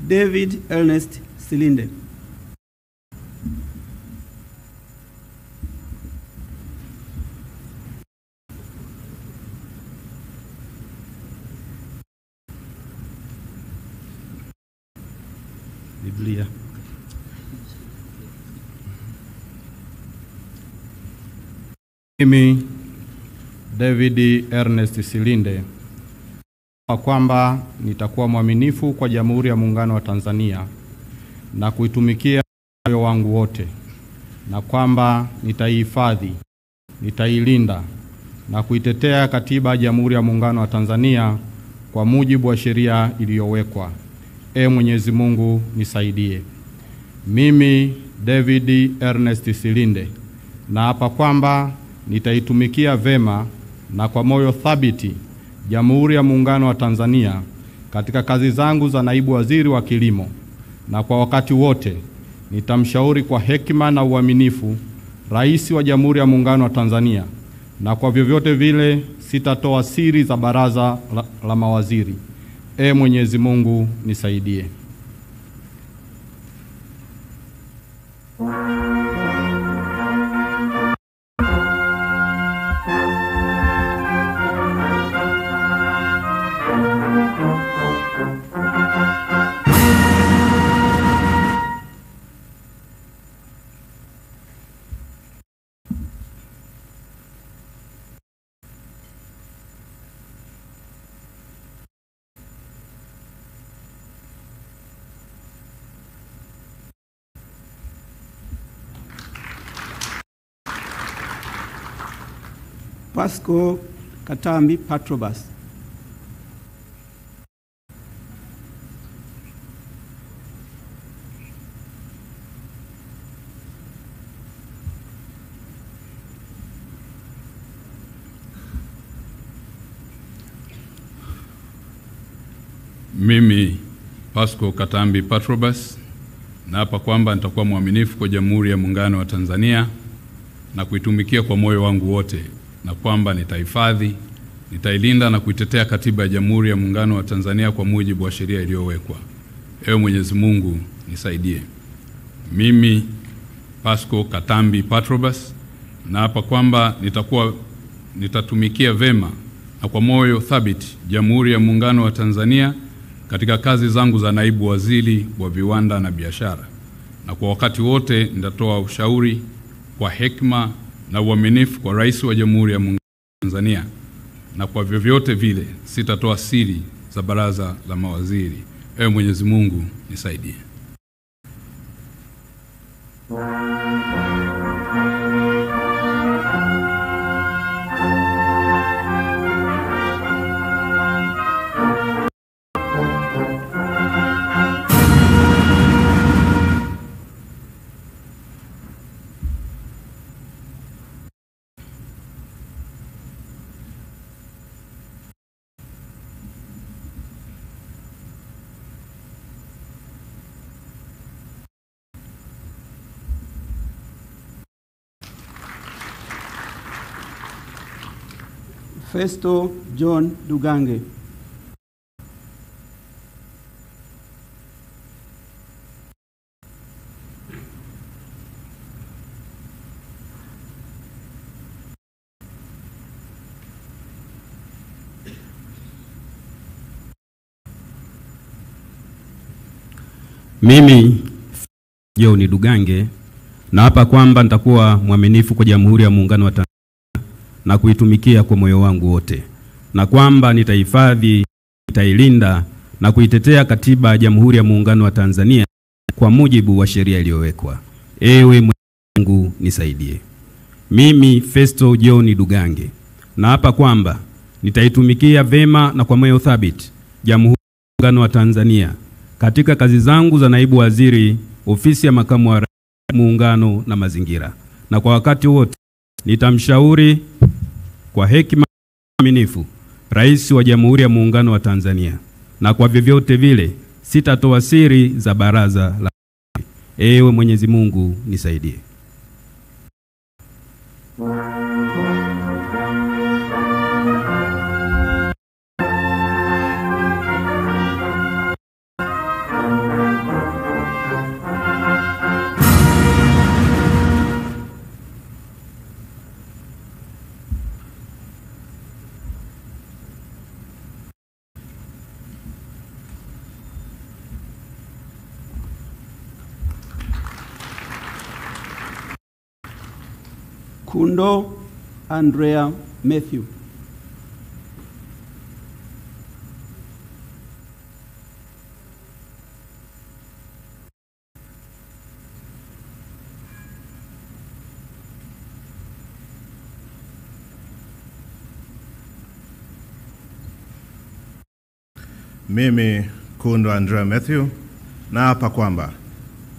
David Ernest Silinde. Biblia. Mimi David Ernest Silinde kwamba nitakuwa mwaminifu kwa Jamhuri ya Muungano wa Tanzania na kuitumikia moyo wangu wote, na kwamba nitaihifadhi, nitailinda na kuitetea Katiba ya Jamhuri ya Muungano wa Tanzania kwa mujibu wa sheria iliyowekwa. Mwenyezi Mungu nisaidie. Mimi David Ernest Silinde naapa kwamba nitaitumikia vema na kwa moyo thabiti Jamhuri ya Muungano wa Tanzania katika kazi zangu za naibu waziri wa kilimo, na kwa wakati wote nitamshauri kwa hekima na uaminifu Rais wa Jamhuri ya Muungano wa Tanzania, na kwa vyovyote vile sitatoa siri za baraza la mawaziri. Mwenyezi Mungu nisaidie. Pasco Katambi Patrobas. Mimi Pasco Katambi Patrobas naapa kwamba nitakuwa mwaminifu kwa Jamhuri ya Muungano wa Tanzania na kuitumikia kwa moyo wangu wote, na kwamba nitahifadhi, nitailinda na kuitetea Katiba ya Jamhuri ya Muungano wa Tanzania kwa mujibu wa sheria iliyowekwa. Mwenyezi Mungu nisaidie. Mimi Pasco Katambi Patrobas naapa kwamba nitatumikia vema na kwa moyo thabiti Jamhuri ya Muungano wa Tanzania katika kazi zangu za naibu waziri wa viwanda na biashara, na kwa wakati wote nitatoa ushauri kwa hekima na uaminifu kwa Rais wa Jamhuri ya Muungano wa Tanzania, na kwa vyovyote vile sitatoa siri za baraza la mawaziri. Mwenyezi Mungu nisaidie. Festo John Dugange. Mimi John Dugange naapa kwamba nitakuwa mwaminifu kwa Jamhuri ya Muungano wa Tanzania na kuitumikia kwa moyo wangu wote, na kwamba nitahifadhi, nitailinda na kuitetea Katiba ya Jamhuri ya Muungano wa Tanzania kwa mujibu wa sheria iliyowekwa. Mwenyezi Mungu nisaidie. Mimi Festo John Dugange naapa kwamba nitaitumikia vema na kwa moyo thabiti Jamhuri ya Muungano wa Tanzania katika kazi zangu za naibu waziri ofisi ya makamu wa rais muungano na mazingira, na kwa wakati wote nitamshauri kwa hekima na uaminifu Rais wa Jamhuri ya Muungano wa Tanzania, na kwa vyovyote vile sitatoa siri za baraza la mawaziri. Mwenyezi Mungu nisaidie. Kundo Andrea Matthew. Mimi Kundo Andrea Matthew naapa kwamba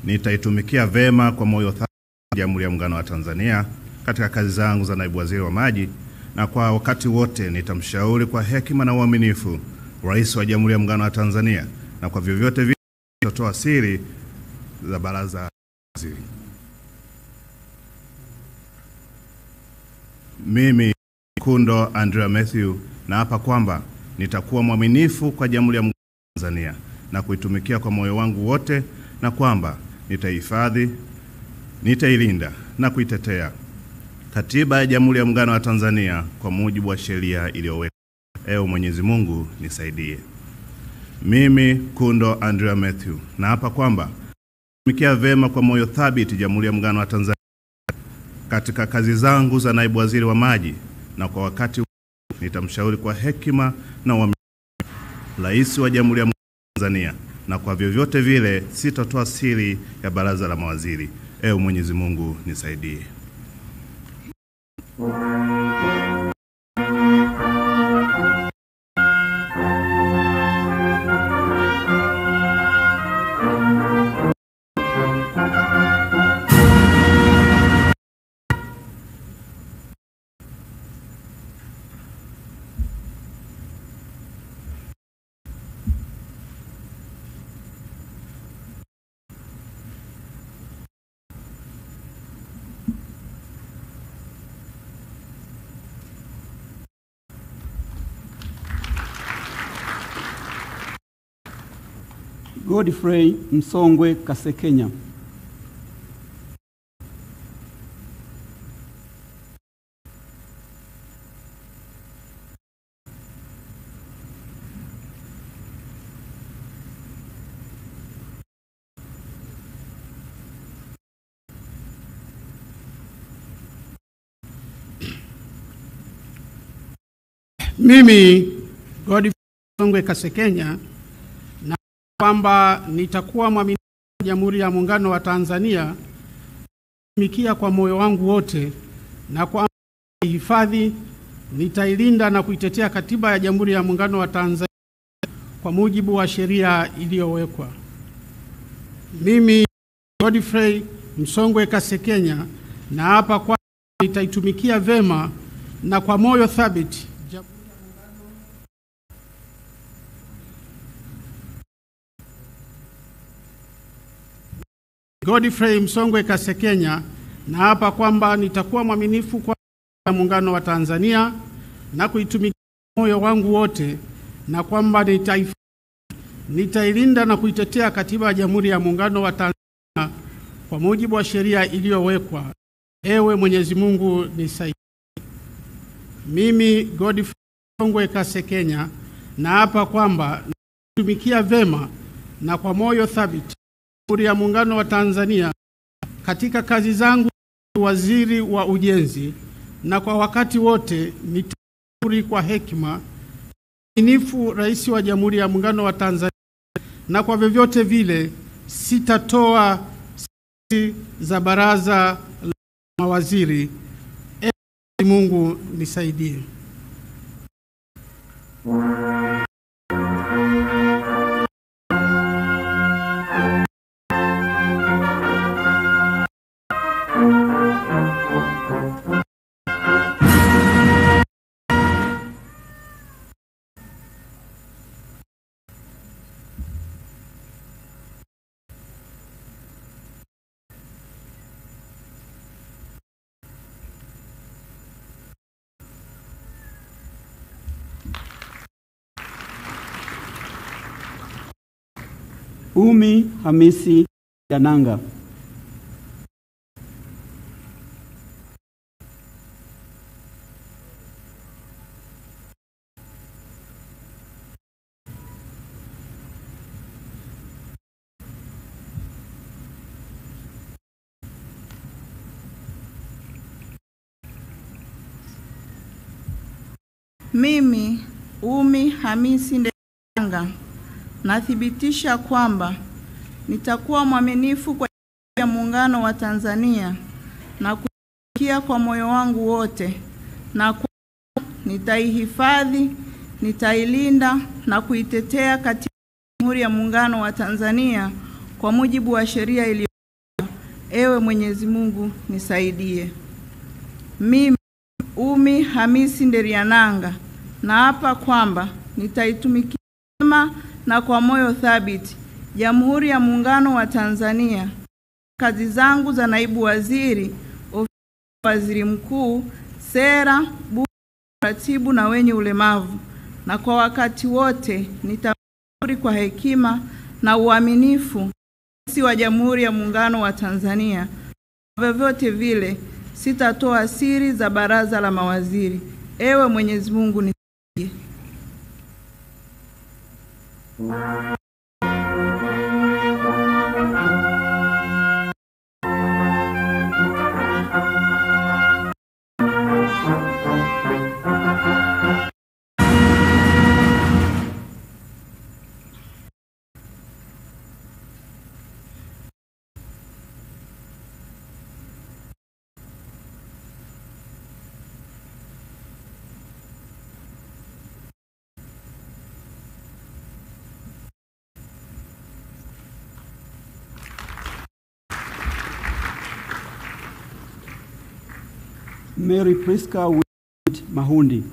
nitaitumikia vema kwa moyo thabiti Jamhuri ya Muungano wa Tanzania katika kazi zangu za naibu waziri wa maji, na kwa wakati wote nitamshauri kwa hekima na uaminifu Rais wa Jamhuri ya Muungano wa Tanzania, na kwa vyovyote vile nitatoa siri za baraza la mawaziri. Mimi Kundo Andrea Matthew naapa kwamba nitakuwa mwaminifu kwa Jamhuri ya Muungano wa Tanzania na kuitumikia kwa moyo wangu wote, na kwamba nitahifadhi, nitailinda na kuitetea Katiba ya Jamhuri ya Muungano wa Tanzania kwa mujibu wa sheria iliyowekwa. Ewe Mwenyezi Mungu nisaidie. Mimi Kundo Andrea Matthew naapa kwamba nitatumikia vema kwa moyo thabiti Jamhuri ya Muungano wa Tanzania katika kazi zangu za naibu waziri wa maji, na kwa wakati nitamshauri kwa hekima na uaminifu Rais wa Jamhuri ya Muungano wa Tanzania, na kwa vyovyote vile sitatoa siri ya baraza la mawaziri. Ewe Mwenyezi Mungu nisaidie. Godfrey Msongwe Kasekenya. Mimi Godfrey Msongwe Kasekenya na kwamba nitakuwa mwaminifu kwa Jamhuri ya Muungano wa Tanzania, nitatumikia kwa moyo wangu wote, na kwamba nitahifadhi, nitailinda na kuitetea Katiba ya Jamhuri ya Muungano wa Tanzania kwa mujibu wa sheria iliyowekwa. Mimi Godfrey Msongwe Kasekenya naapa kwamba nitaitumikia vema na kwa moyo thabiti Godfrey Msongwe Kasekenya naapa kwamba nitakuwa mwaminifu kwa Muungano wa Tanzania na kuitumikia moyo wangu wote, na kwamba nitailinda na kuitetea Katiba ya Jamhuri ya Muungano wa Tanzania kwa mujibu wa sheria iliyowekwa. Ewe Mwenyezi Mungu nisaidie. Mimi Godfrey Msongwe Kasekenya naapa kwamba nitatumikia vema na kwa moyo thabiti Jamhuri ya Muungano wa Tanzania katika kazi zangu waziri wa ujenzi, na kwa wakati wote nitashauri kwa hekima uaminifu Rais wa Jamhuri ya Muungano wa Tanzania, na kwa vyovyote vile sitatoa siri za baraza la mawaziri. Ewe Mungu nisaidie. Umi Hamisi Yananga. Mimi Umi Hamisi Ndelanga nathibitisha kwamba nitakuwa mwaminifu kwa Jamhuri ya Muungano wa Tanzania na kuitumikia kwa moyo wangu wote, na nitaihifadhi, nitailinda na kuitetea katika Jamhuri ya Muungano wa Tanzania kwa mujibu wa sheria iliyowekwa. Ewe Mwenyezi Mungu nisaidie. Mimi Umi Hamisi Ndelanga naapa kwamba nitaitumikia vyema na kwa moyo thabiti Jamhuri ya Muungano wa Tanzania, kazi zangu za naibu waziri, ofisi ya waziri mkuu, sera, bunge, uratibu na wenye ulemavu, na kwa wakati wote nitashauri kwa hekima na uaminifu Rais wa Jamhuri ya Muungano wa Tanzania. Vyovyote vile sitatoa siri za baraza la mawaziri. Ewe Mwenyezi Mungu nisaidie. Mary Priska Winifred Mahundi.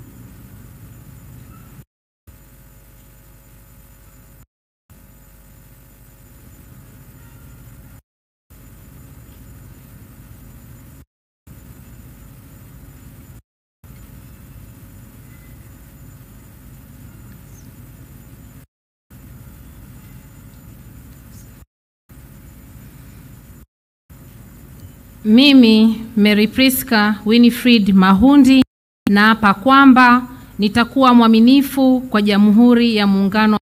Mimi Mary Priska Winifred Mahundi naapa kwamba nitakuwa mwaminifu kwa Jamhuri ya Muungano wa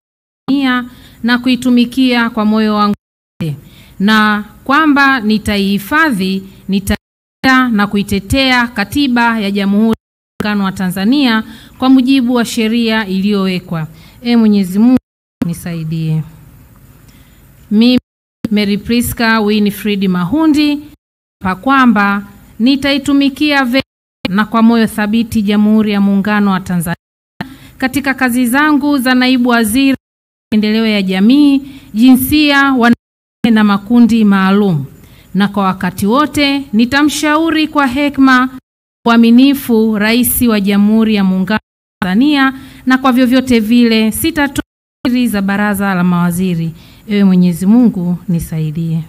Tanzania na kuitumikia kwa moyo wangu wote, na kwamba nitaihifadhi, nitalinda na kuitetea Katiba ya Jamhuri ya Muungano wa Tanzania kwa mujibu wa sheria iliyowekwa. Mwenyezi Mungu nisaidie. Mimi Mary Priska Winifred Mahundi naapa kwamba nitaitumikia vyema na kwa moyo thabiti Jamhuri ya Muungano wa Tanzania katika kazi zangu za naibu waziri maendeleo ya jamii, jinsia, wanawake na makundi maalum, na kwa wakati wote nitamshauri kwa hekima, uaminifu Rais wa Jamhuri ya Muungano wa Tanzania, na kwa vyovyote vile sitatoa siri za baraza la mawaziri. Ewe Mwenyezi Mungu nisaidie.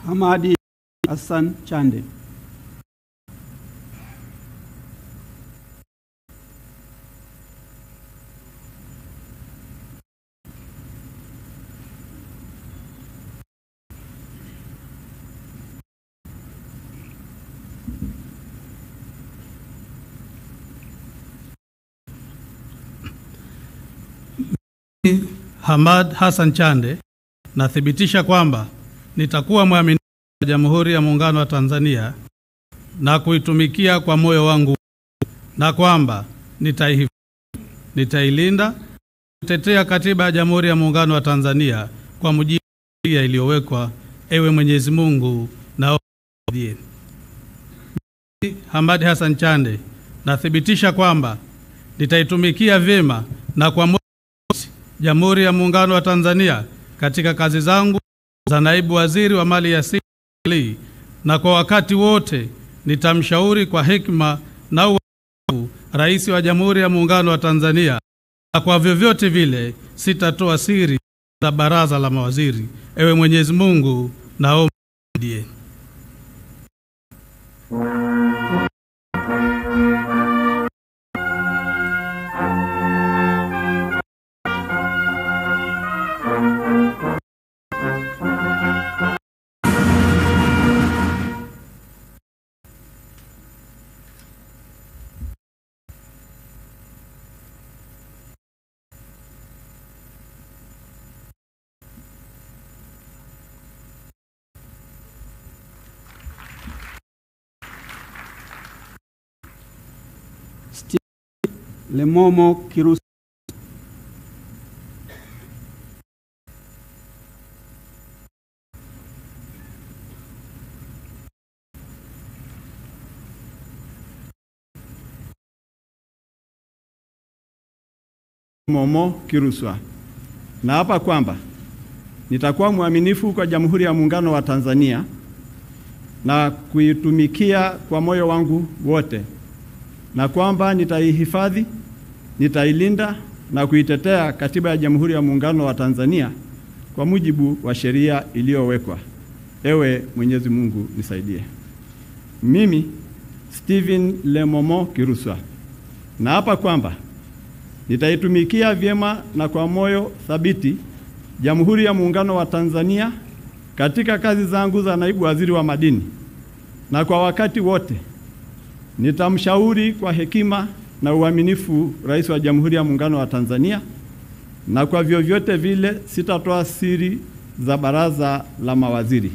Hamadi Hassan Chande. Hamad Hassan Chande nathibitisha kwamba nitakuwa mwaminifu kwa Jamhuri ya Muungano wa Tanzania na kuitumikia kwa moyo wangu, na kwamba nitaihifadhi, nitailinda, kutetea Katiba ya Jamhuri ya Muungano wa Tanzania kwa mujibu wa sheria iliyowekwa. Ewe Mwenyezi Mungu naomba. Hamad Hassan Chande nathibitisha kwamba nitaitumikia vyema na kwa moyo Jamhuri ya Muungano wa Tanzania katika kazi zangu za naibu waziri wa mali ya asili, na kwa wakati wote nitamshauri kwa hekima na uaminifu Rais wa Jamhuri ya Muungano wa Tanzania, na kwa vyovyote vile sitatoa siri za baraza la mawaziri. Ewe Mwenyezi Mungu, naomba unisaidie. Lemomo Kiruswa. Momo Kiruswa. Naapa kwamba nitakuwa mwaminifu kwa Jamhuri ya Muungano wa Tanzania na kuitumikia kwa moyo wangu wote, na kwamba nitaihifadhi, nitailinda na kuitetea Katiba ya Jamhuri ya Muungano wa Tanzania kwa mujibu wa sheria iliyowekwa. Ewe Mwenyezi Mungu nisaidie. Mimi Stephen Lemomo Kiruswa naapa kwamba nitaitumikia vyema na kwa moyo thabiti Jamhuri ya Muungano wa Tanzania katika kazi zangu za naibu waziri wa madini, na kwa wakati wote nitamshauri kwa hekima na uaminifu Rais wa Jamhuri ya Muungano wa Tanzania, na kwa vyovyote vile sitatoa siri za baraza la mawaziri.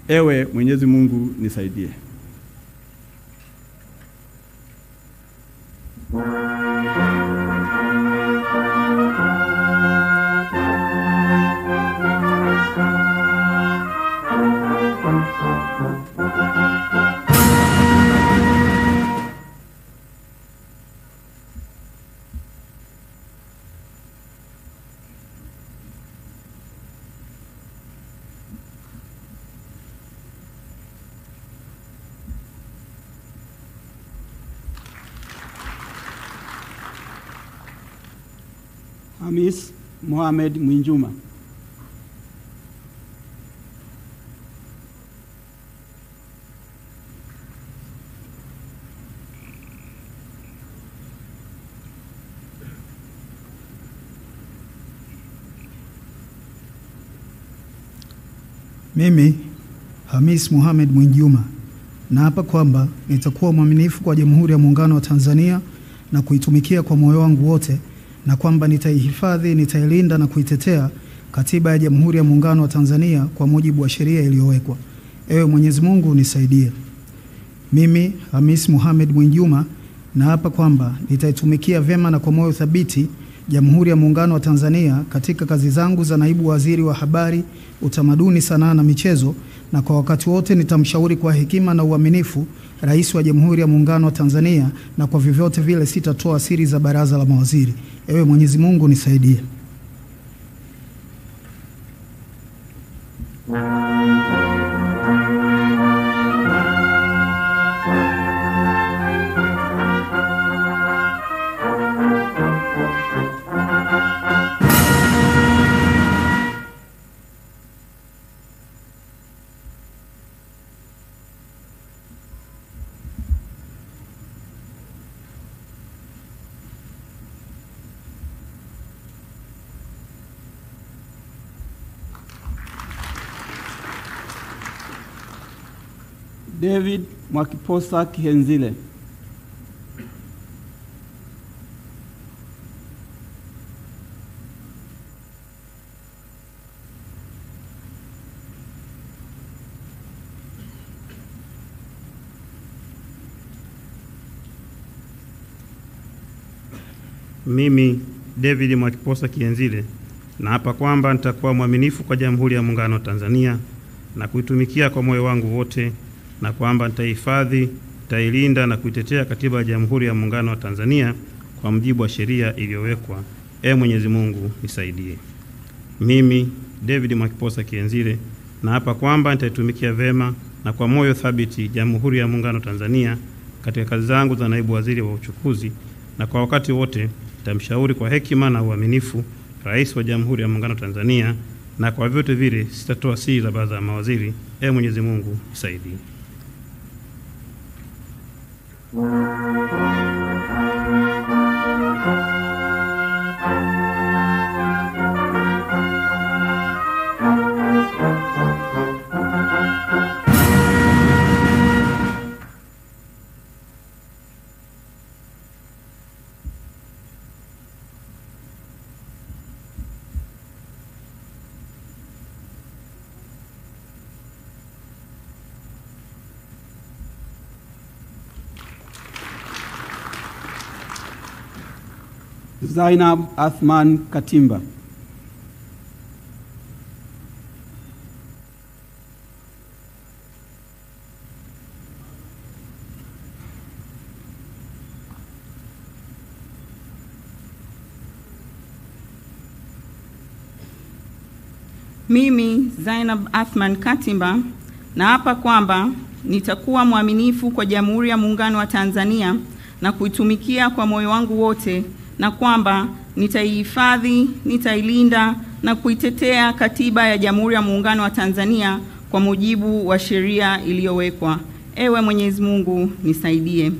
Ewe Mwenyezi Mungu nisaidie. Hamis Mohamed Mwinjuma. Mimi Hamis Mohamed Mwinjuma naapa kwamba nitakuwa mwaminifu kwa Jamhuri ya Muungano wa Tanzania na kuitumikia kwa moyo wangu wote, na kwamba nitaihifadhi, nitailinda na kuitetea Katiba ya Jamhuri ya Muungano wa Tanzania kwa mujibu wa sheria iliyowekwa. Ewe Mwenyezi Mungu nisaidie. Mimi Hamis Mohamed Mwinjuma naapa kwamba nitaitumikia vyema na kwa moyo thabiti Jamhuri ya Muungano wa Tanzania katika kazi zangu za naibu waziri wa habari, utamaduni, sanaa na michezo, na kwa wakati wote nitamshauri kwa hekima na uaminifu Rais wa Jamhuri ya Muungano wa Tanzania, na kwa vyovyote vile sitatoa siri za baraza la mawaziri. Ewe Mwenyezi Mungu nisaidie. David Mwakiposa Kihenzile. Mimi David Mwakiposa Kihenzile naapa kwamba nitakuwa mwaminifu kwa Jamhuri ya Muungano wa Tanzania na kuitumikia kwa moyo wangu wote, na kwamba nitahifadhi, nitailinda na kuitetea Katiba ya Jamhuri ya Muungano wa Tanzania kwa mujibu wa sheria iliyowekwa. Ee Mwenyezi Mungu nisaidie. Mimi David Mwakiposa Kihenzile naapa kwamba nitaitumikia vema na kwa moyo thabiti Jamhuri ya Muungano wa Tanzania katika kazi zangu za naibu waziri wa uchukuzi, na kwa wakati wote nitamshauri kwa hekima na uaminifu Rais wa Jamhuri ya Muungano wa Tanzania, na kwa vyote vile sitatoa siri za baraza la mawaziri. Ee Mwenyezi Mungu nisaidie. Zainab Athman Katimba. Mimi Zainab Athman Katimba naapa kwamba nitakuwa mwaminifu kwa Jamhuri ya Muungano wa Tanzania na kuitumikia kwa moyo wangu wote, na kwamba nitaihifadhi, nitailinda na kuitetea Katiba ya Jamhuri ya Muungano wa Tanzania kwa mujibu wa sheria iliyowekwa. Ewe Mwenyezi Mungu nisaidie.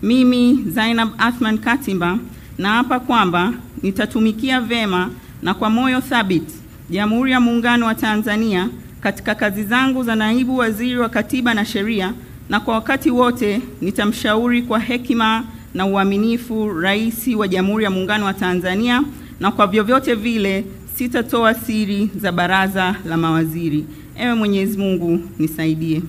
Mimi Zainab Athman Katimba naapa kwamba nitatumikia vema na kwa moyo thabiti Jamhuri ya Muungano wa Tanzania katika kazi zangu za naibu waziri wa Katiba na Sheria, na kwa wakati wote nitamshauri kwa hekima na uaminifu Rais wa Jamhuri ya Muungano wa Tanzania, na kwa vyovyote vile sitatoa siri za baraza la mawaziri. Ewe Mwenyezi Mungu nisaidie.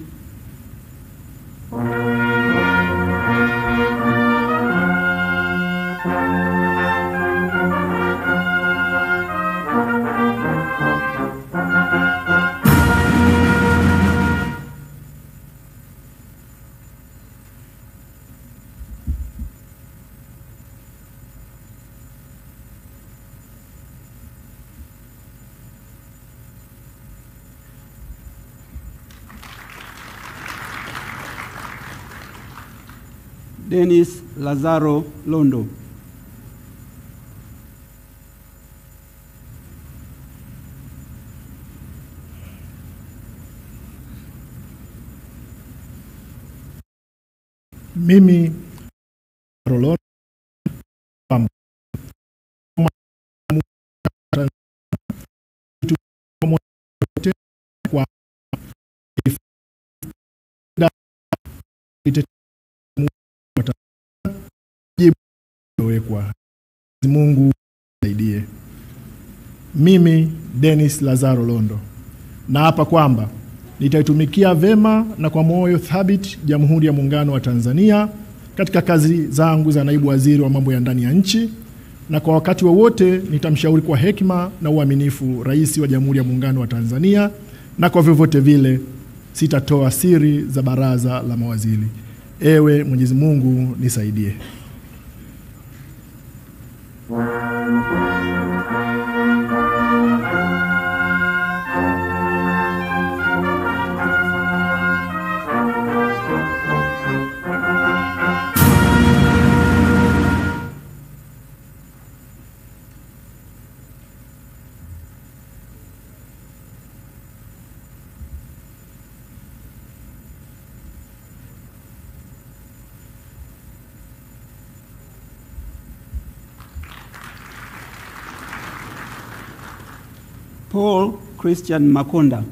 Dennis Lazaro Londo. Mimi Rolon kwa Mungu nisaidie. Mimi Dennis Lazaro Londo naapa kwamba nitaitumikia vema na kwa moyo thabiti Jamhuri ya Muungano wa Tanzania katika kazi zangu za naibu waziri wa mambo ya ndani ya nchi, na kwa wakati wowote nitamshauri kwa hekima na uaminifu Rais wa Jamhuri ya Muungano wa Tanzania, na kwa vyovyote vile sitatoa siri za baraza la mawaziri. Ewe Mwenyezi Mungu nisaidie. Paul Christian Makonda.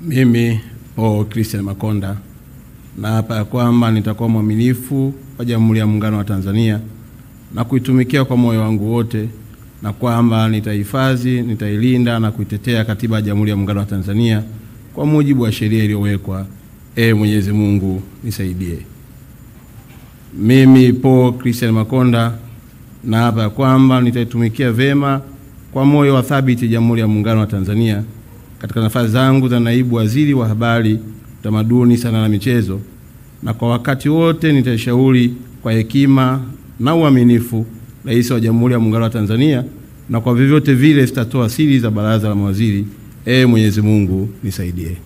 Mimi Paul Christian Makonda naapa kwamba nitakuwa mwaminifu kwa Jamhuri ya Muungano wa Tanzania na kuitumikia kwa moyo wangu wote, na kwamba nitahifadhi, nitailinda na kuitetea Katiba ya Jamhuri ya Muungano wa Tanzania kwa mujibu wa sheria iliyowekwa. Mwenyezi Mungu nisaidie. Mimi Paul Christian Makonda naapa kwamba nitaitumikia vema kwa moyo wa thabiti Jamhuri ya Muungano wa Tanzania katika nafasi zangu za naibu waziri wa habari, utamaduni, sanaa na michezo, na kwa wakati wote nitashauri kwa hekima na uaminifu Rais wa Jamhuri ya Muungano wa Tanzania, na kwa vyovyote vile sitatoa siri za baraza la mawaziri. Ee Mwenyezi Mungu nisaidie.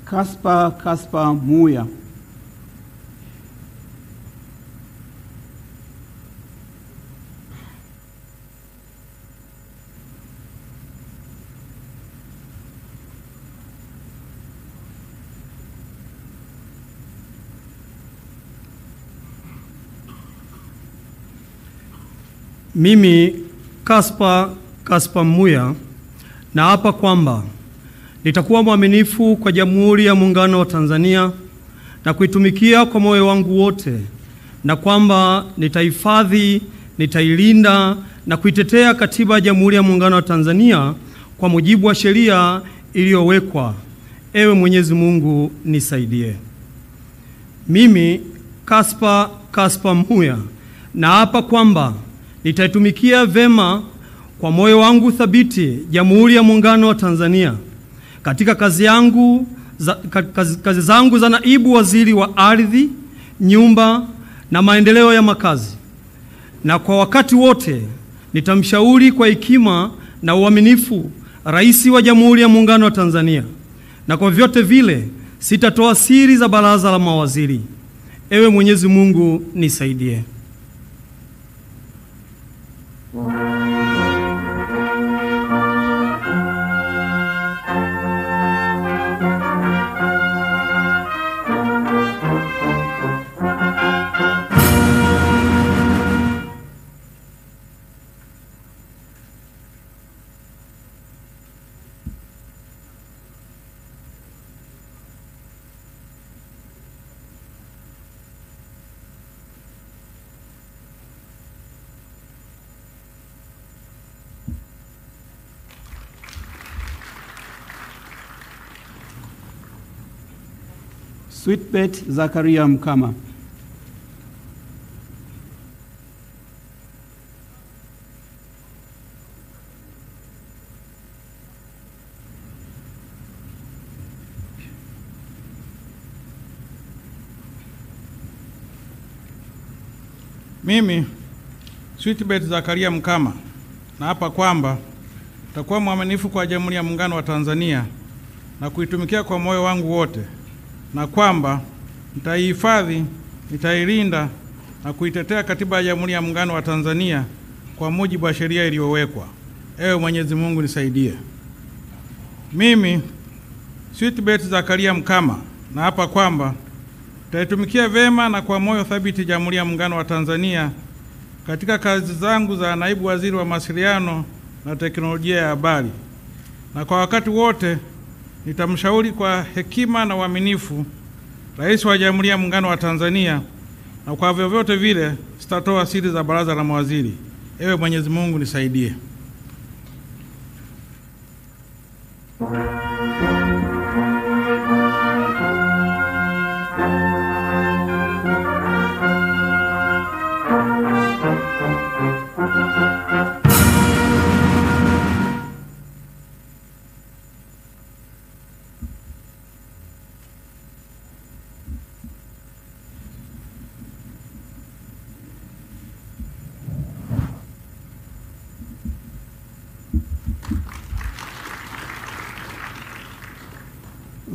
Caspar Muya. Mimi Caspar Muya naapa kwamba nitakuwa mwaminifu kwa Jamhuri ya Muungano wa Tanzania na kuitumikia kwa moyo wangu wote, na kwamba nitahifadhi, nitailinda na kuitetea Katiba ya Jamhuri ya Muungano wa Tanzania kwa mujibu wa sheria iliyowekwa. Ewe Mwenyezi Mungu nisaidie. Mimi Caspar Muya naapa kwamba nitaitumikia vema kwa moyo wangu thabiti Jamhuri ya Muungano wa Tanzania katika kazi zangu za naibu waziri wa ardhi, nyumba na maendeleo ya makazi, na kwa wakati wote nitamshauri kwa hekima na uaminifu Rais wa Jamhuri ya Muungano wa Tanzania, na kwa vyote vile sitatoa siri za baraza la mawaziri. Ewe Mwenyezi Mungu nisaidie. Sweetbet Zakaria Mkama. Mimi Sweetbet Zakaria Mkama naapa kwamba nitakuwa mwaminifu kwa Jamhuri ya Muungano wa Tanzania na kuitumikia kwa moyo wangu wote, na kwamba nitaihifadhi, nitailinda na kuitetea Katiba ya Jamhuri ya Muungano wa Tanzania kwa mujibu wa sheria iliyowekwa. Ewe Mwenyezi Mungu nisaidie. Mimi Sweetbet Zakaria Mkama naapa kwamba nitaitumikia vema na kwa moyo thabiti Jamhuri ya Muungano wa Tanzania katika kazi zangu za naibu waziri wa mawasiliano na teknolojia ya habari, na kwa wakati wote nitamshauri kwa hekima na uaminifu Rais wa Jamhuri ya Muungano wa Tanzania, na kwa vyovyote vile sitatoa siri za baraza la mawaziri. Ewe Mwenyezi Mungu nisaidie.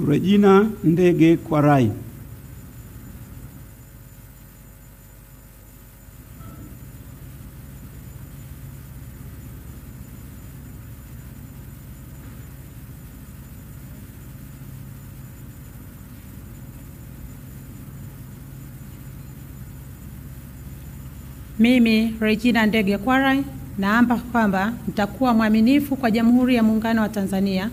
Regina Ndege Kwarai. Mimi Regina Ndege Kwarai naapa kwamba nitakuwa mwaminifu kwa Jamhuri ya Muungano wa Tanzania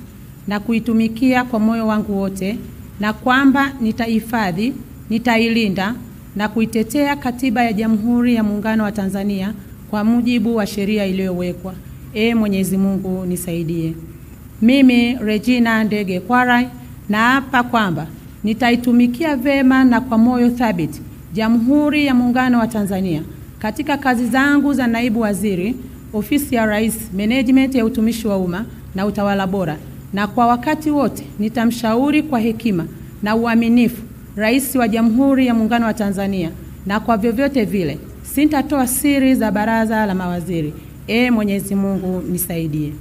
na kuitumikia kwa moyo wangu wote, na kwamba nitahifadhi, nitailinda na kuitetea Katiba ya Jamhuri ya Muungano wa Tanzania kwa mujibu wa sheria iliyowekwa. Mwenyezi Mungu nisaidie. Mimi Regina Ndege Kwarai naapa kwamba nitaitumikia vema na kwa moyo thabiti Jamhuri ya Muungano wa Tanzania katika kazi zangu za naibu waziri, ofisi ya Rais, management ya utumishi wa umma na utawala bora, na kwa wakati wote nitamshauri kwa hekima na uaminifu Rais wa Jamhuri ya Muungano wa Tanzania, na kwa vyovyote vile sitatoa siri za baraza la mawaziri. Mwenyezi Mungu nisaidie.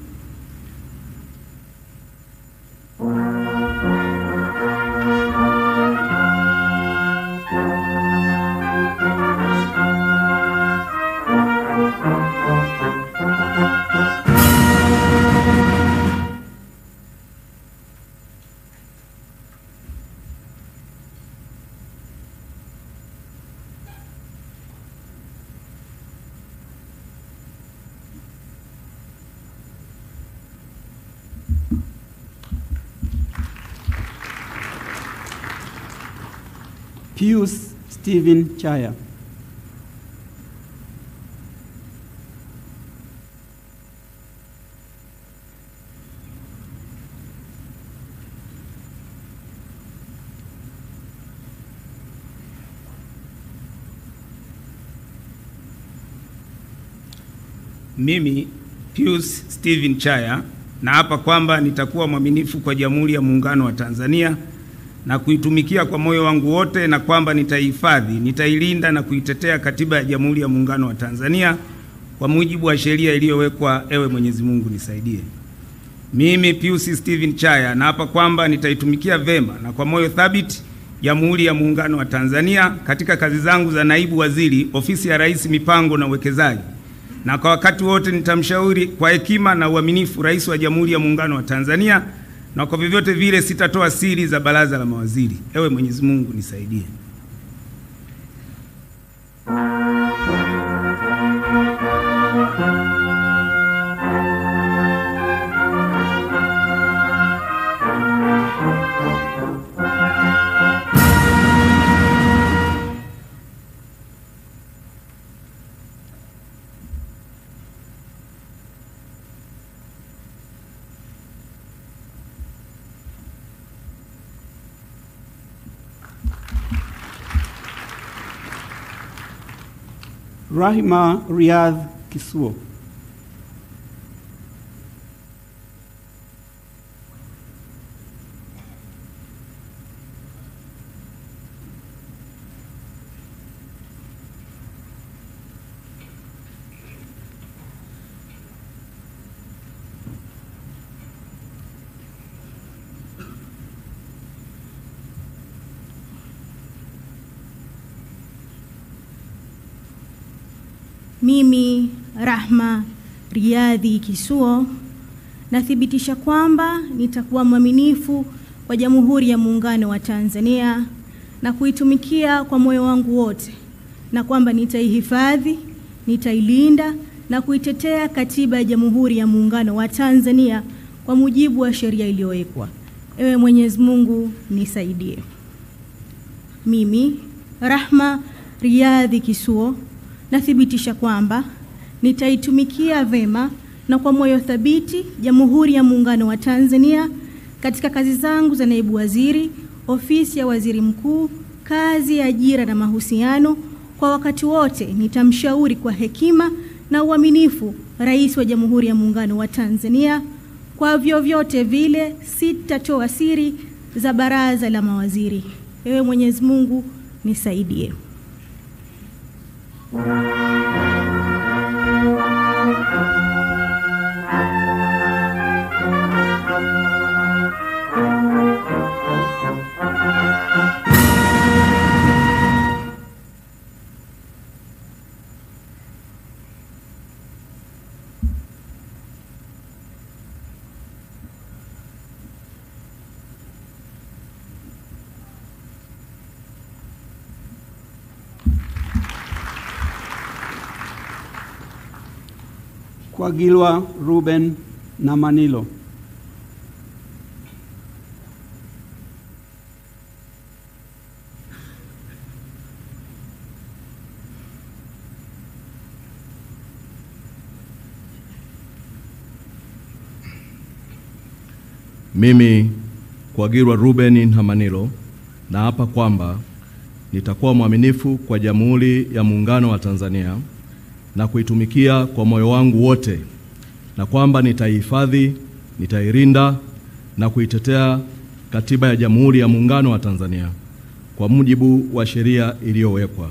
Pius Stephen Chaya. Mimi Pius Stephen Chaya naapa kwamba nitakuwa mwaminifu kwa Jamhuri ya Muungano wa Tanzania na kuitumikia kwa moyo wangu wote, na kwamba nitaihifadhi, nitailinda na kuitetea Katiba ya Jamhuri ya Muungano wa Tanzania kwa mujibu wa sheria iliyowekwa. Ewe Mwenyezi Mungu nisaidie. Mimi Pius Stephen Chaya naapa kwamba nitaitumikia vema na kwa moyo thabiti Jamhuri ya Muungano wa Tanzania katika kazi zangu za naibu waziri, ofisi ya Rais, mipango na uwekezaji, na kwa wakati wote nitamshauri kwa hekima na uaminifu Rais wa Jamhuri ya Muungano wa Tanzania, na kwa vyovyote vile sitatoa siri za baraza la mawaziri. Ewe Mwenyezi Mungu nisaidie. Rahima Riyadh Kisuo. Mimi Rahma Riyadhi Kisuo nathibitisha kwamba nitakuwa mwaminifu kwa Jamhuri ya Muungano wa Tanzania na kuitumikia kwa moyo wangu wote, na kwamba nitaihifadhi, nitailinda na kuitetea Katiba ya Jamhuri ya Muungano wa Tanzania kwa mujibu wa sheria iliyowekwa. Ewe Mwenyezi Mungu nisaidie. Mimi Rahma Riyadhi Kisuo nathibitisha kwamba nitaitumikia vema na kwa moyo thabiti Jamhuri ya Muungano wa Tanzania katika kazi zangu za naibu waziri, ofisi ya waziri mkuu, kazi ya ajira na mahusiano. Kwa wakati wote nitamshauri kwa hekima na uaminifu Rais wa Jamhuri ya Muungano wa Tanzania. Kwa vyovyote vile sitatoa siri za baraza la mawaziri. Ewe Mwenyezi Mungu nisaidie. Kwagilwa Ruben Namanilo. Mimi Kwagilwa Ruben Namanilo naapa kwamba nitakuwa mwaminifu kwa Jamhuri ya Muungano wa Tanzania na kuitumikia kwa moyo wangu wote, na kwamba nitaihifadhi, nitailinda na kuitetea Katiba ya Jamhuri ya Muungano wa Tanzania kwa mujibu wa sheria iliyowekwa.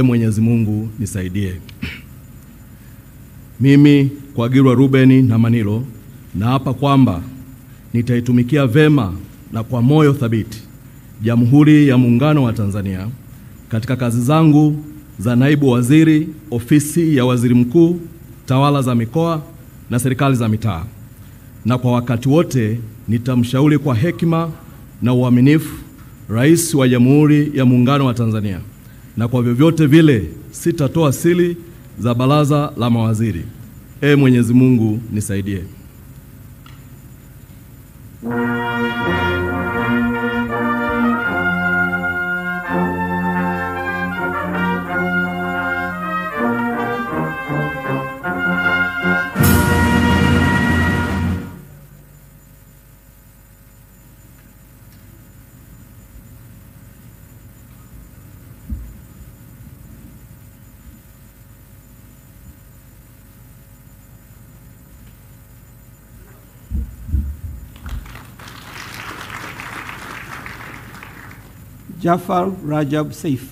Mwenyezi Mungu nisaidie. Mimi Kwagilwa Ruben Namanilo naapa kwamba nitaitumikia vema na kwa moyo thabiti Jamhuri ya Muungano wa Tanzania katika kazi zangu za naibu waziri, ofisi ya waziri mkuu, tawala za mikoa na serikali za mitaa, na kwa wakati wote nitamshauri kwa hekima na uaminifu Rais wa Jamhuri ya Muungano wa Tanzania, na kwa vyovyote vile sitatoa siri za baraza la mawaziri. Mwenyezi Mungu nisaidie. Jafar Rajab Saif.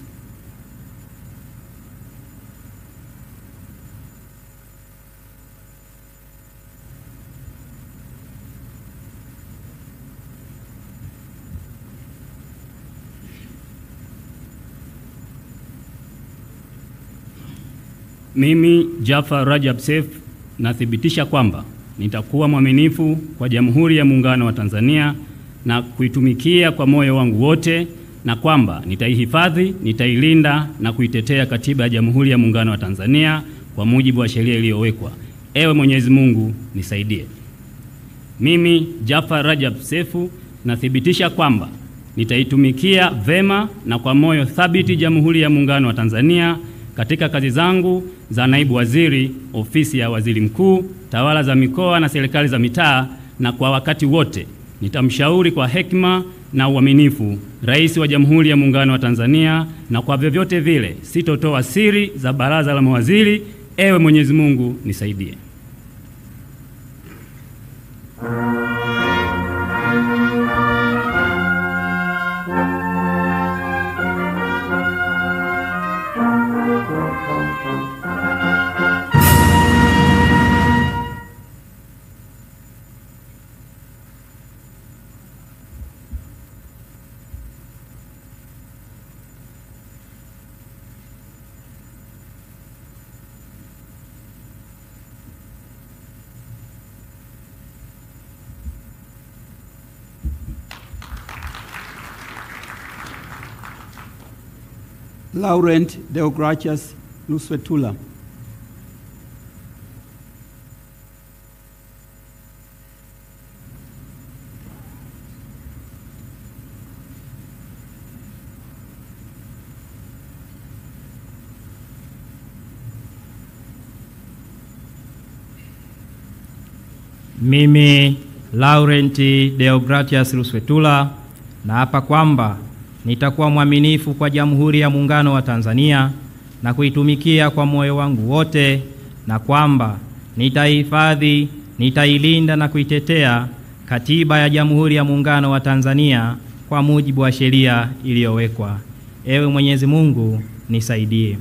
Mimi Jafar Rajab Saif nathibitisha kwamba nitakuwa mwaminifu kwa Jamhuri ya Muungano wa Tanzania na kuitumikia kwa moyo wangu wote, na kwamba nitaihifadhi, nitailinda na kuitetea Katiba ya Jamhuri ya Muungano wa Tanzania kwa mujibu wa sheria iliyowekwa. Mwenyezi Mungu nisaidie. Mimi Jafar Rajab Saif nathibitisha kwamba nitaitumikia vema na kwa moyo thabiti Jamhuri ya Muungano wa Tanzania katika kazi zangu za naibu waziri, ofisi ya waziri mkuu, tawala za mikoa na serikali za mitaa, na kwa wakati wote nitamshauri kwa hekima na uaminifu Rais wa Jamhuri ya Muungano wa Tanzania, na kwa vyovyote vile sitotoa siri za baraza la mawaziri. Mwenyezi Mungu nisaidie. Laurent Deogratias Luswetula. Mimi Laurent Deogratias Luswetula naapa kwamba nitakuwa mwaminifu kwa Jamhuri ya Muungano wa Tanzania na kuitumikia kwa moyo wangu wote, na kwamba nitaihifadhi, nitailinda na kuitetea Katiba ya Jamhuri ya Muungano wa Tanzania kwa mujibu wa sheria iliyowekwa. Mwenyezi Mungu nisaidie.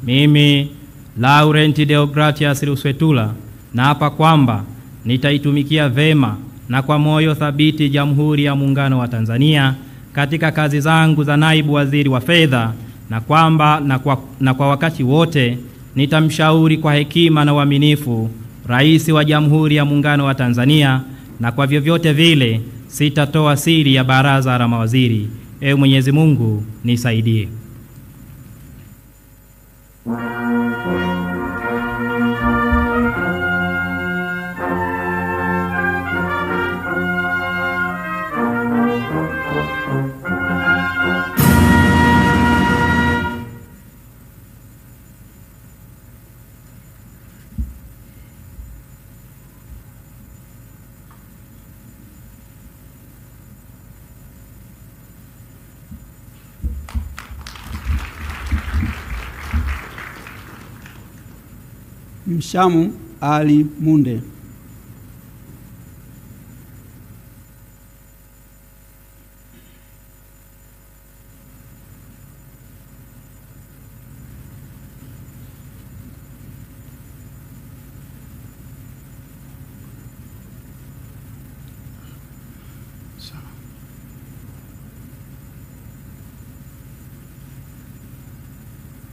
Mimi Laurent Deogratias Luswetula naapa kwamba nitaitumikia vema na kwa moyo thabiti Jamhuri ya Muungano wa Tanzania katika kazi zangu za naibu waziri wa fedha, na kwamba na kwa wakati wote nitamshauri kwa hekima na uaminifu Rais wa Jamhuri ya Muungano wa Tanzania, na kwa vyovyote vile sitatoa siri ya baraza la mawaziri. Mwenyezi Mungu nisaidie. Mshamu Ali Munde.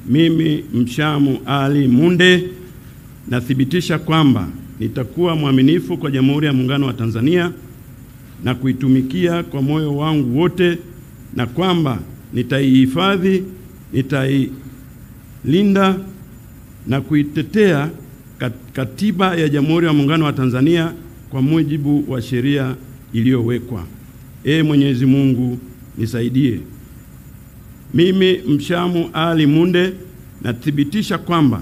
Mimi Mshamu Ali Munde nathibitisha kwamba nitakuwa mwaminifu kwa Jamhuri ya Muungano wa Tanzania na kuitumikia kwa moyo wangu wote, na kwamba nitaihifadhi, nitailinda na kuitetea Katiba ya Jamhuri ya Muungano wa Tanzania kwa mujibu wa sheria iliyowekwa. Mwenyezi Mungu nisaidie. Mimi Mshamu Ali Munde nathibitisha kwamba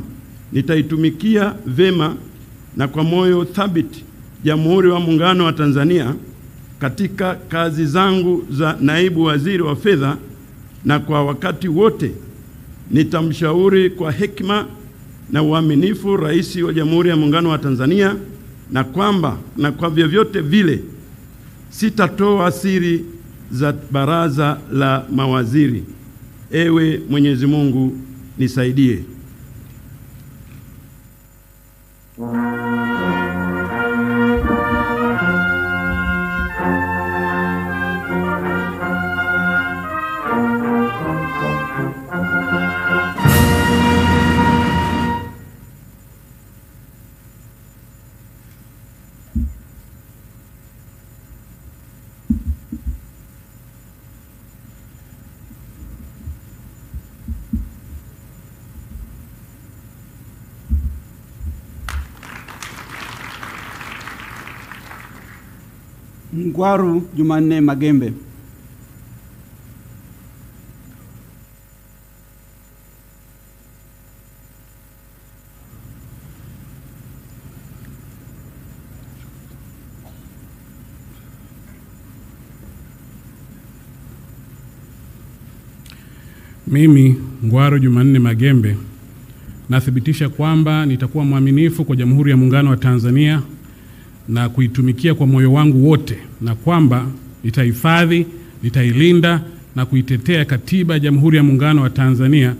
nitaitumikia vema na kwa moyo thabiti Jamhuri ya Muungano wa Tanzania katika kazi zangu za naibu waziri wa fedha, na kwa wakati wote nitamshauri kwa hekima na uaminifu Rais wa Jamhuri ya Muungano wa Tanzania, na kwamba na kwa vyovyote vile sitatoa siri za baraza la mawaziri. Ewe Mwenyezi Mungu nisaidie. Ngwaru Jumanne Magembe. Mimi Ngwaru Jumanne Magembe nathibitisha kwamba nitakuwa mwaminifu kwa Jamhuri ya Muungano wa Tanzania na kuitumikia kwa moyo wangu wote, na kwamba nitahifadhi, nitailinda na kuitetea Katiba ya Jamhuri ya Muungano wa Tanzania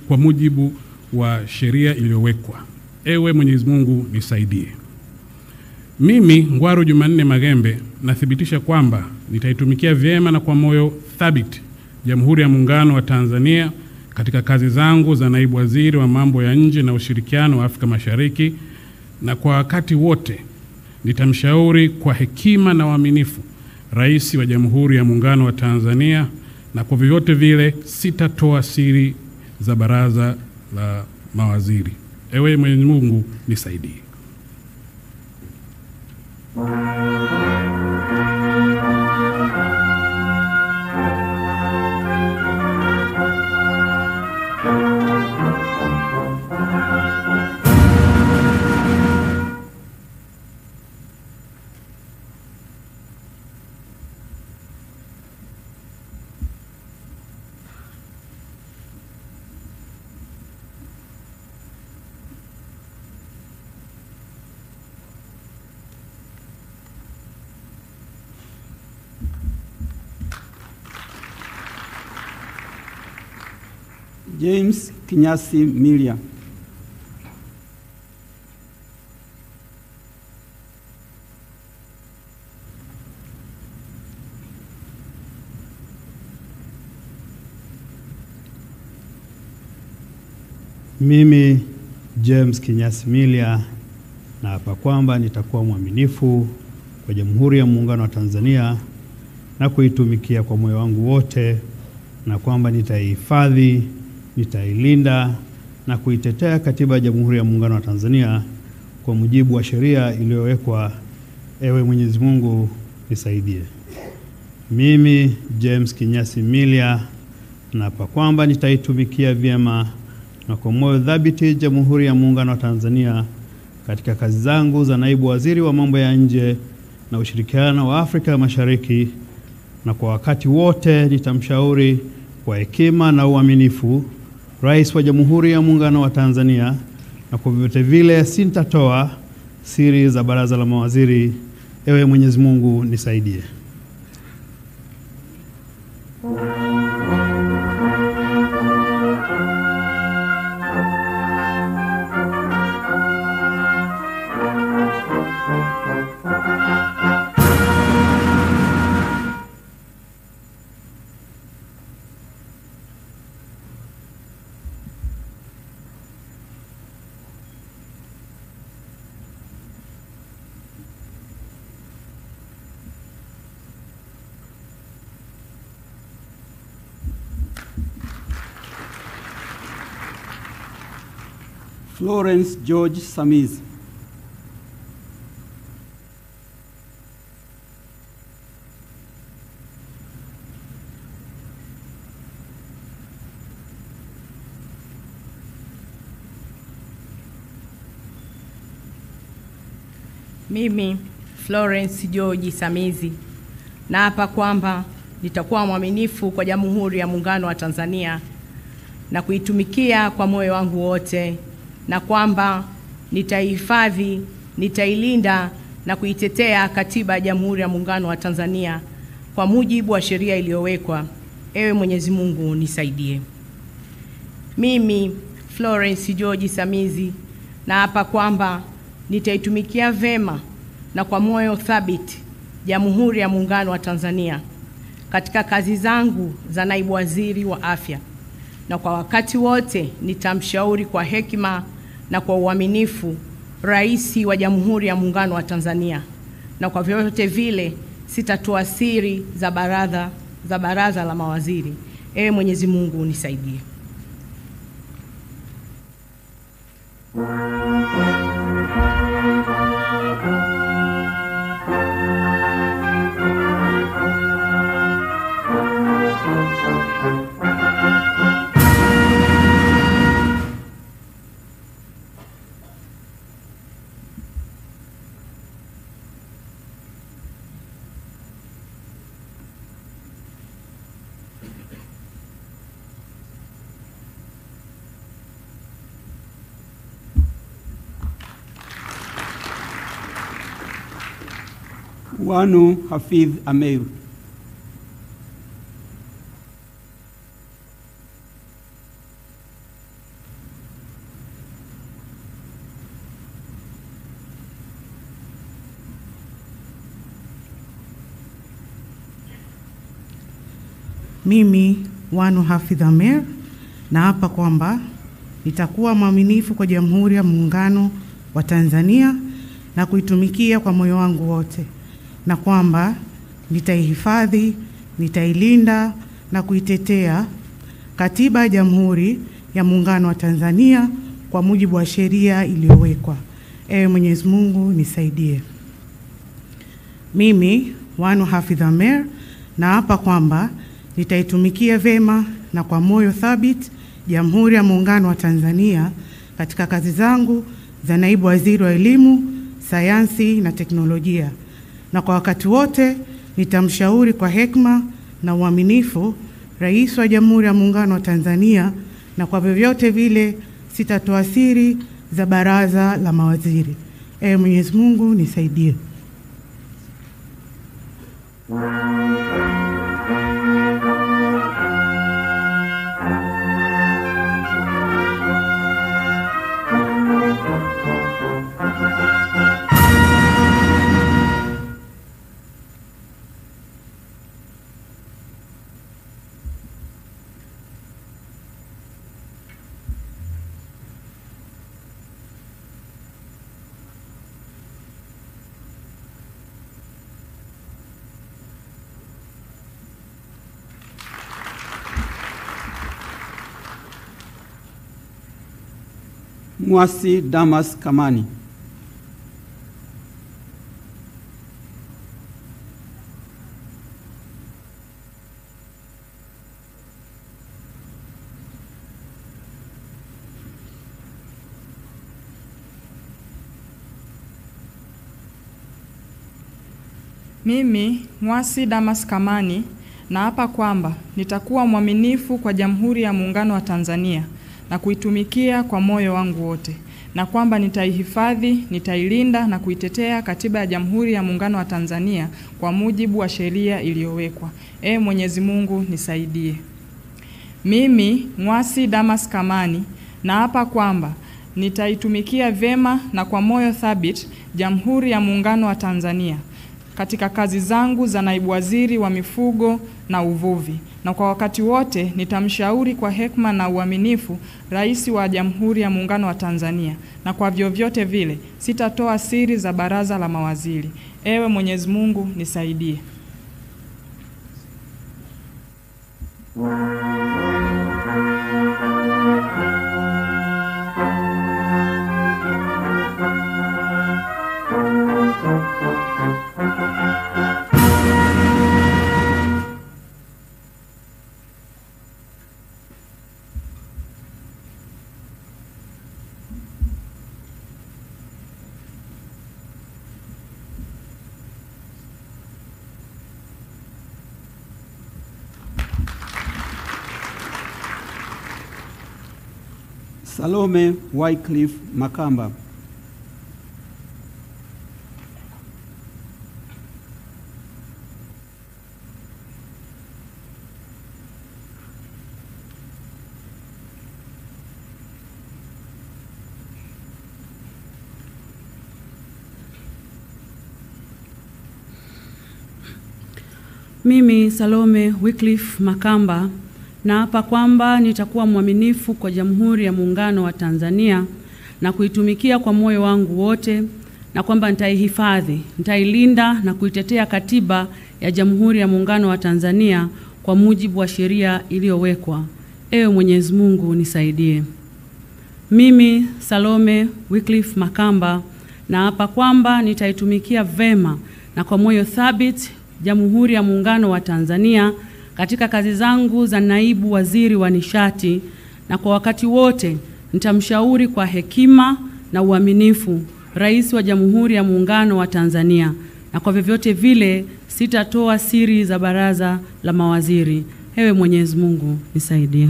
kwa mujibu wa sheria iliyowekwa. Ewe Mwenyezi Mungu nisaidie. Mimi Ngwaru Jumanne Magembe nathibitisha kwamba nitaitumikia vyema na kwa moyo thabiti Jamhuri ya Muungano wa Tanzania katika kazi zangu za naibu waziri wa mambo ya nje na ushirikiano wa Afrika Mashariki, na kwa wakati wote nitamshauri kwa hekima na uaminifu Rais wa Jamhuri ya Muungano wa Tanzania, na kwa vyovyote vile sitatoa siri za baraza la mawaziri. Ewe Mwenyezi Mungu nisaidie. James Kinyasi Milia. Mimi James Kinyasi Milia naapa kwamba nitakuwa mwaminifu kwa Jamhuri ya Muungano wa Tanzania na kuitumikia kwa moyo wangu wote, na kwamba nitaihifadhi, nitailinda na kuitetea Katiba ya Jamhuri ya Muungano wa Tanzania kwa mujibu wa sheria iliyowekwa. Ewe Mwenyezi Mungu nisaidie. Mimi James Kinyasi Milia naapa kwamba nitaitumikia vyema na kwa moyo thabiti Jamhuri ya Muungano wa Tanzania katika kazi zangu za naibu waziri wa mambo ya nje na ushirikiano wa Afrika Mashariki, na kwa wakati wote nitamshauri kwa hekima na uaminifu Rais wa Jamhuri ya Muungano wa Tanzania, na kwa vyovyote vile sitatoa siri za baraza la mawaziri. Ewe Mwenyezi Mungu nisaidie. Florence George Samizi. Mimi Florence George Samizi naapa kwamba nitakuwa mwaminifu kwa Jamhuri ya Muungano wa Tanzania na kuitumikia kwa moyo wangu wote, na kwamba nitaihifadhi, nitailinda na kuitetea Katiba ya Jamhuri ya Muungano wa Tanzania kwa mujibu wa sheria iliyowekwa. Ewe Mwenyezi Mungu nisaidie. Mimi Florence George Samizi naapa kwamba nitaitumikia vema na kwa moyo thabiti Jamhuri ya Muungano wa Tanzania katika kazi zangu za naibu waziri wa afya, na kwa wakati wote nitamshauri kwa hekima na kwa uaminifu Rais wa Jamhuri ya Muungano wa Tanzania, na kwa vyovyote vile sitatoa siri za baraza la mawaziri. Ewe Mwenyezi Mungu nisaidie. Wanu Hafidh Ameir. Mimi Wanu Hafidh Ameir naapa kwamba nitakuwa mwaminifu kwa Jamhuri ya Muungano wa Tanzania na kuitumikia kwa moyo wangu wote, na kwamba nitaihifadhi, nitailinda na kuitetea Katiba ya Jamhuri ya Muungano wa Tanzania kwa mujibu wa sheria iliyowekwa. Ewe Mwenyezi Mungu nisaidie. Mimi Wanu Hafidh Ameir naapa kwamba nitaitumikia vema na kwa moyo thabiti Jamhuri ya Muungano wa Tanzania katika kazi zangu za naibu waziri wa elimu, sayansi na teknolojia, na kwa wakati wote nitamshauri kwa hekima na uaminifu Rais wa Jamhuri ya Muungano wa Tanzania, na kwa vyovyote vile sitatoa siri za baraza la mawaziri. Ewe Mwenyezi Mungu nisaidie. Mwasi Damas Kamani. Mimi Mwasi Damas Kamani naapa kwamba nitakuwa mwaminifu kwa Jamhuri ya Muungano wa Tanzania na kuitumikia kwa moyo wangu wote. na kwamba nitaihifadhi, nitailinda na kuitetea Katiba ya Jamhuri ya Muungano wa Tanzania kwa mujibu wa sheria iliyowekwa. Ee Mwenyezi Mungu nisaidie. Mimi Mwasi Damas Kamani naapa kwamba nitaitumikia vema na kwa moyo thabiti Jamhuri ya Muungano wa Tanzania katika kazi zangu za naibu waziri wa mifugo na uvuvi, na kwa wakati wote nitamshauri kwa hekima na uaminifu Rais wa Jamhuri ya Muungano wa Tanzania, na kwa vyovyote vile sitatoa siri za baraza la mawaziri. Ewe Mwenyezi Mungu nisaidie. Salome Wycliffe Makamba. Mimi Salome Wycliffe Makamba naapa kwamba nitakuwa mwaminifu kwa Jamhuri ya Muungano wa Tanzania na kuitumikia kwa moyo wangu wote, na kwamba nitaihifadhi, nitailinda na kuitetea Katiba ya Jamhuri ya Muungano wa Tanzania kwa mujibu wa sheria iliyowekwa. Ewe Mwenyezi Mungu nisaidie. Mimi Salome Wycliffe Makamba naapa kwamba nitaitumikia vema na kwa moyo thabiti Jamhuri ya Muungano wa Tanzania katika kazi zangu za naibu waziri wa nishati, na kwa wakati wote nitamshauri kwa hekima na uaminifu Rais wa Jamhuri ya Muungano wa Tanzania, na kwa vyovyote vile sitatoa siri za baraza la mawaziri. Ewe Mwenyezi Mungu nisaidie.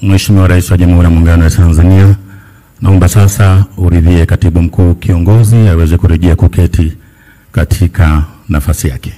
Mheshimiwa Rais wa Jamhuri ya Muungano wa Tanzania, naomba sasa uridhie Katibu Mkuu Kiongozi aweze kurejea kuketi katika nafasi yake.